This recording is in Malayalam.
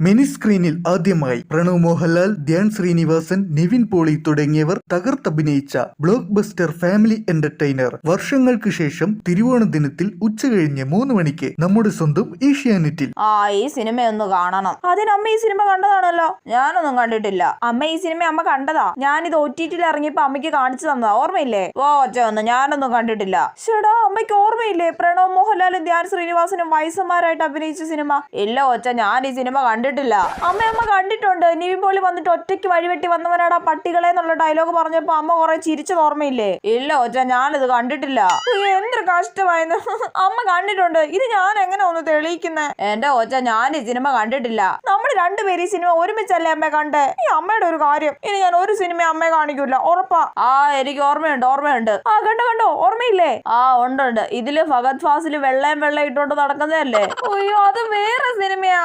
മിനി സ്ക്രീനിൽ ആദ്യമായി പ്രണവ് മോഹൻലാൽ, ധ്യാൻ ശ്രീനിവാസൻ, നിവിൻ പോളി തുടങ്ങിയവർ തകർത്തഭിനയിച്ച ബ്ലോക്ക് ബസ്റ്റർ ഫാമിലി എന്റർടൈനർ വർഷങ്ങൾക്ക് ശേഷം തിരുവോണ ദിനത്തിൽ ഉച്ചകഴിഞ്ഞ് 3 മണിക്ക് നമ്മുടെ സ്വന്തം ഏഷ്യാനെറ്റിൽ. ഈ സിനിമയൊന്ന് കാണണം. അതിനമ്മ ഈ സിനിമ കണ്ടതാണല്ലോ. ഞാനൊന്നും കണ്ടിട്ടില്ല. അമ്മ ഈ സിനിമ അമ്മ കണ്ടതാ. ഞാനിത് OTT ഇറങ്ങിയപ്പോ അമ്മയ്ക്ക് കാണിച്ചു തന്നതാ. ഓർമ്മയില്ലേ? ഞാനൊന്നും കണ്ടിട്ടില്ല. ചേടാ, അമ്മയ്ക്ക് ഓർമ്മയില്ലേ പ്രണവ് മോഹൻലാലും ധ്യാൻ ശ്രീനിവാസനും വയസ്സന്മാരായിട്ട് അഭിനയിച്ച സിനിമ? ഇല്ല ഒച്ച, ഞാൻ ഈ സിനിമ കണ്ടിട്ടില്ല. അമ്മ കണ്ടിട്ടുണ്ട്. നിവിൻ പോളി വന്നിട്ട് ഒറ്റയ്ക്ക് വഴിവെട്ടി വന്നവനാടാ പട്ടികളെ എന്നുള്ള ഡയലോഗ് പറഞ്ഞപ്പോ അമ്മ കുറെ ചിരിച്ചത് ഓർമ്മയില്ലേ? ഇല്ല ഒച്ച, ഞാനിത് കണ്ടിട്ടില്ല. എന്തൊരു കഷ്ടമായിരുന്നു. അമ്മ കണ്ടിട്ടുണ്ട്. ഇത് ഞാൻ എങ്ങനെ ഒന്ന് തെളിയിക്കുന്നേ? എന്റെ ഒച്ച, ഞാൻ ഈ സിനിമ കണ്ടിട്ടില്ല. നമ്മൾ രണ്ടുപേരും ഈ സിനിമ ഒരുമിച്ചല്ലേ അമ്മ കണ്ടേ? ഈ അമ്മയുടെ ഒരു കാര്യം, ഇനി ഞാൻ ഒരു സിനിമ അമ്മയെ കാണിക്കൂല, ഉറപ്പാ. എനിക്ക് ഓർമ്മയുണ്ട്. കണ്ടോ ഓർമ്മയില്ലേ? ഉണ്ട്. ഇതില് ഫഹദ് ഫാസിൽ വെള്ളയും ഇട്ടോണ്ട് നടക്കുന്നതല്ലേ? അയ്യോ, അത് വേറെ സിനിമയാ.